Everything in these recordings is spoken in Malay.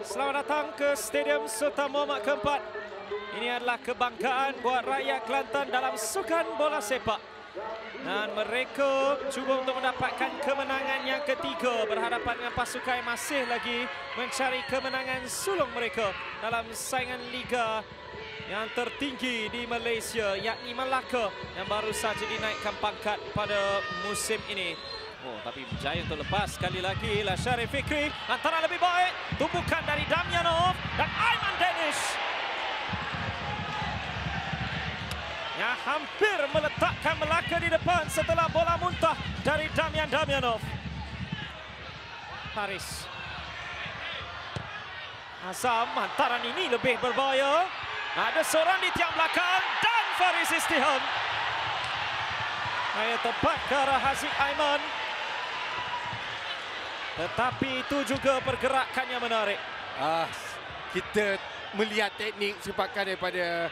Selamat datang ke Stadium Sultan Muhammad keempat. Ini adalah kebanggaan buat rakyat Kelantan dalam sukan bola sepak. Dan mereka cuba untuk mendapatkan kemenangan yang ketiga berhadapan dengan pasukan yang masih lagi mencari kemenangan sulung mereka dalam saingan liga yang tertinggi di Malaysia, yakni Melaka, yang baru saja dinaikkan pangkat pada musim ini. Oh, tapi berjaya untuk lepas sekali lagi lah Syarif Fikri. Antara lebih baik, tumbukan dari Damyanov dan Aiman Danish yang hampir meletakkan Melaka di depan setelah bola muntah dari Damyanov. Haris Azam, hantaran ini lebih berbahaya. Ada seorang di tiang belakang dan Faris Istiham. Saya tepat ke arah Haziq Aiman. Tetapi itu juga pergerakannya menarik. Kita melihat teknik sepakan daripada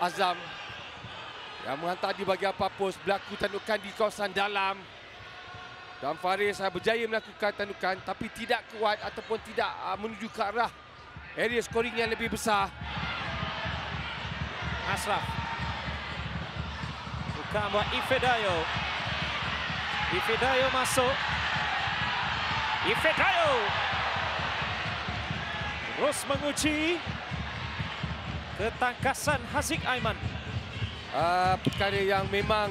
Azam yang menghantar di bahagian papus, berlaku tandukan di kawasan dalam. Dan Faris berjaya melakukan tandukan tapi tidak kuat ataupun tidak menuju ke arah area scoring yang lebih besar. Ashraf bukan buat Ifedayo. Ifedayo masuk. Ifedayo terus menguji ketangkasan Haziq Aiman. Perkara yang memang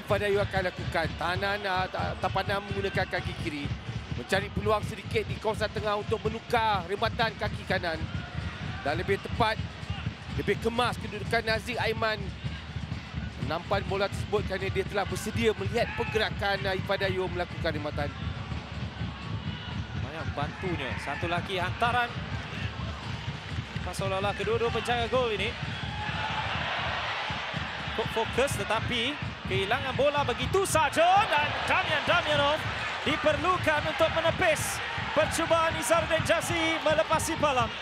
Ifedayo akan lakukan. Tahanan tak pandang menggunakan kaki kiri, mencari peluang sedikit di kawasan tengah untuk menukar rematan kaki kanan dan lebih tepat, lebih kemas kedudukan Haziq Aiman menampan bola tersebut kerana dia telah bersedia melihat pergerakan Ifedayo melakukan rematan. Bantunya satu lagi hantaran. Seolah-olah kedua-dua penjaga gol ini fokus tetapi kehilangan bola begitu saja dan Damyanov diperlukan untuk menepis percubaan Izharuddin Jazzy melepasi palang.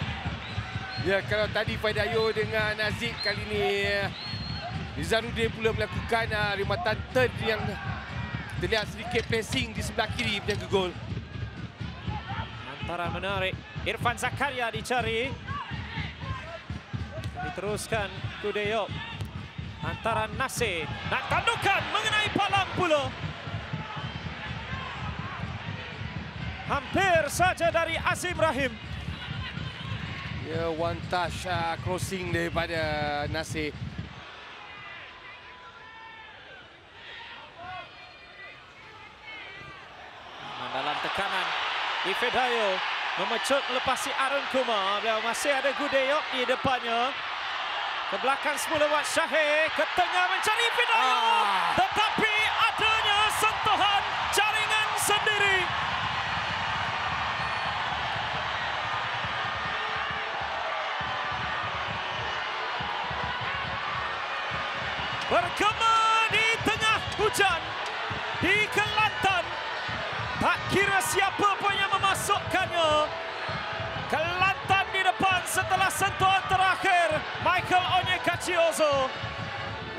Ya, kalau tadi Ifedayo dengan Haziq, kali ini Izharuddin pula melakukan rematan turn yang terlihat sedikit pressing di sebelah kiri penjaga gol. Hantaran menarik. Irfan Zakaria dicari. Diteruskan Kudeyop. Hantaran Nasir. Dan tandukan mengenai palang pula. Hampir saja dari Azim Rahim. Ya, one touch crossing daripada Nasir. Dalam tekanan. Ifedayo memecut melepasi Arun Kumar. Beliau masih ada Gudeyop di depannya. Ke belakang semula buat Syahir. Ke tengah mencari Ifedayo. Tetapi adanya sentuhan jaringan sendiri. Bergema di tengah hujan di Kelantan. Tak kira siapa pun yang memasukkannya. Kelantan di depan setelah sentuhan terakhir Michael Onyekachi Ozo.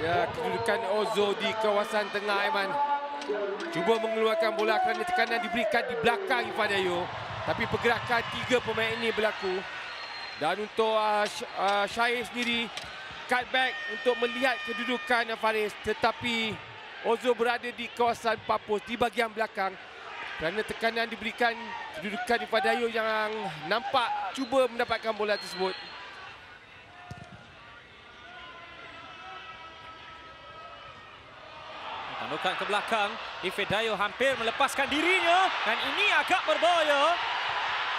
Ya, kedudukan Ozo di kawasan tengah, Aiman. Cuba mengeluarkan bola kerana tekanan diberikan di belakang Ifedayo. Tapi pergerakan tiga pemain ini berlaku. Dan untuk Syahir sendiri, cutback untuk melihat kedudukan Faris. Tetapi Ozo berada di kawasan papus di bahagian belakang. Kerana tekanan diberikan, kedudukan Ifedayo yang nampak cuba mendapatkan bola tersebut. Tandukan ke belakang. Ifedayo hampir melepaskan dirinya. Dan ini agak berbahaya.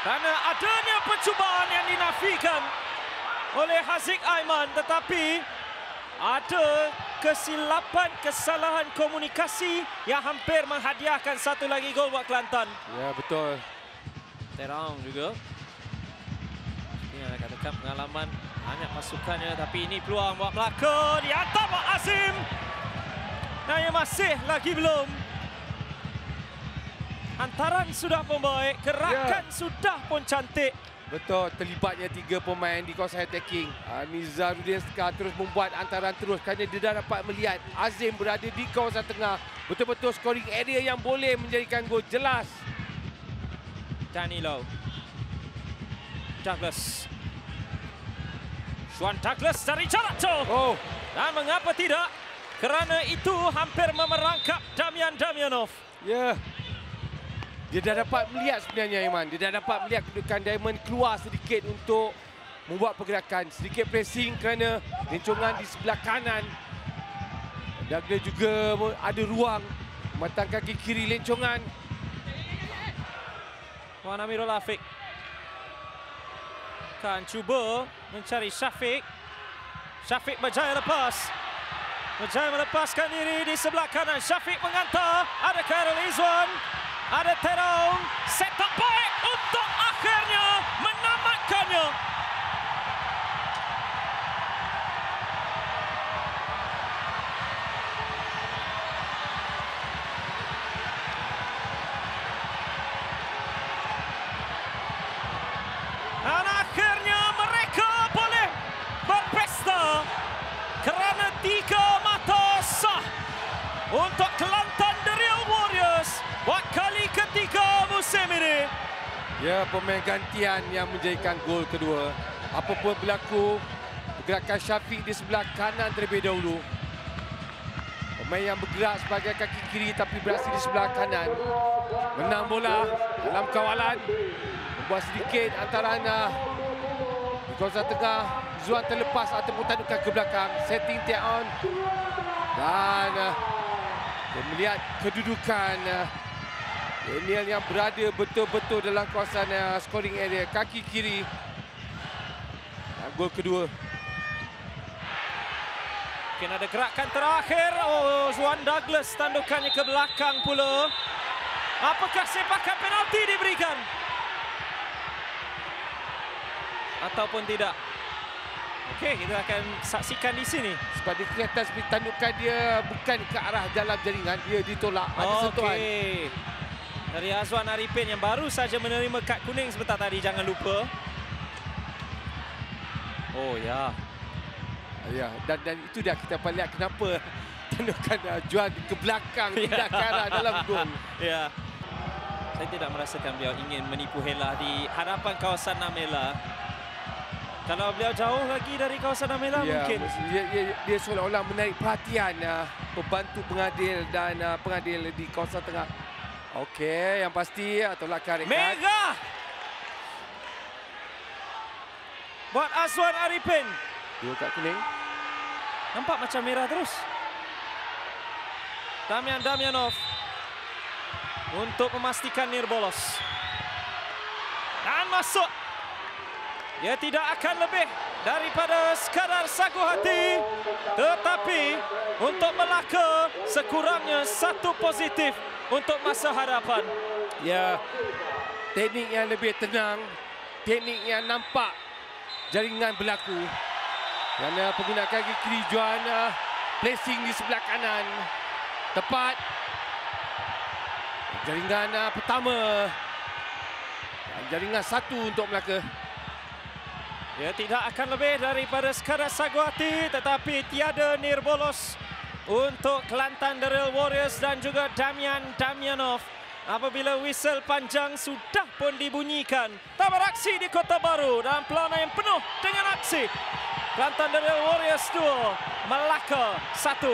Kerana adanya percubaan yang dinafikan oleh Haziq Aiman. Tetapi ada kesilapan, kesalahan komunikasi yang hampir menghadiahkan satu lagi gol buat Kelantan. Ya, betul. Terang juga. Ini ada katakan pengalaman banyak pasukannya. Tapi ini peluang buat Melaka. Dihantar buat Azim. Naya masih lagi belum. Hantaran sudah pun baik. Gerakan sudah pun cantik. Betul, terlibatnya tiga pemain di kawasan attacking. Izharuddin terus membuat hantaran terus kerana dia dah dapat melihat Azim berada di kawasan tengah. Betul-betul scoring area yang boleh menjadikan gol jelas. Danilo. Douglas. Juan Douglas dari jarak jauh. Oh, Dan mengapa tidak? Kerana itu hampir memerangkap Damian Damjanov. ya. Dia dah dapat melihat sebenarnya, Iman. Dia dah dapat melihat kedudukan Diamond keluar sedikit untuk membuat pergerakan. Sedikit pressing kerana lencongan di sebelah kanan. Douglas juga ada ruang matang kaki kiri lencongan. Wan Amirul Afiq akan cuba mencari Syafiq. Syafiq berjaya lepas. Berjaya melepaskan diri di sebelah kanan. Syafiq menghantar. Ada Khairul Izwan. Ada Terong. Set up baik untuk akhirnya menamatkannya. Dan akhirnya mereka boleh berpesta kerana 3 mata sah untuk Kelantan The Real Warriors buat kali ketiga musim ini. Ya, pemain gantian yang menjadikan gol kedua. Apapun berlaku, pergerakan Syafiq di sebelah kanan terlebih dahulu. Pemain yang bergerak sebagai kaki kiri tapi berasal di sebelah kanan. Menang bola dalam kawalan. Membuat sedikit antaraan di kawasan tengah. Zuan terlepas ataupun tandukan ke belakang. Setting take on. Dan dia melihat kedudukan Daniel yang berada betul-betul dalam kawasan scoring area. Kaki kiri. Gol kedua. Mungkin ada gerakan terakhir. Oh, Juan Douglas tandukannya ke belakang pula. Apakah sepakan penalti diberikan? Ataupun tidak? Okey, kita akan saksikan di sini. Sebab dia kelihatan seperti tandukan dia bukan ke arah dalam jaringan. Dia ditolak. Ada sentuhan. Okey. Dari Azwan Arifin yang baru saja menerima kad kuning sebentar tadi. Jangan lupa. Oh, ya. Ya, dan itu dah kita lihat kenapa tandukan Juan ke belakang tidak ke arah dalam gol. Ya. Saya tidak merasakan beliau ingin menipu Hela di hadapan kawasan Namela. Kalau beliau jauh lagi dari kawasan Namela, ya, mungkin. Dia seolah-olah menarik perhatian pembantu pengadil dan pengadil di kawasan tengah. Okey, yang pasti tolak rekat. Mega! Buat Azwan Arifin. 2 kad kuning. Nampak macam merah terus. Damian Damjanov untuk memastikan nirbolos. Dan masuk. Dia tidak akan lebih daripada sekadar sagu hati. Tetapi untuk Melaka sekurangnya 1 positif untuk masa hadapan. Ya, teknik yang lebih tenang. Teknik yang nampak jaringan berlaku. Kerana pengguna kaki kiri Juan placing di sebelah kanan. Tepat. Jaringan pertama. Jaringan 1 untuk Melaka. Dia tidak akan lebih daripada sekadar sagu hati, tetapi tiada nirbolos untuk Kelantan The Real Warriors dan juga Damian Damjanov. Apabila whistle panjang sudah pun dibunyikan. Tabar aksi di Kota Baru dalam pelana yang penuh dengan aksi. Kelantan The Real Warriors 2, Melaka 1.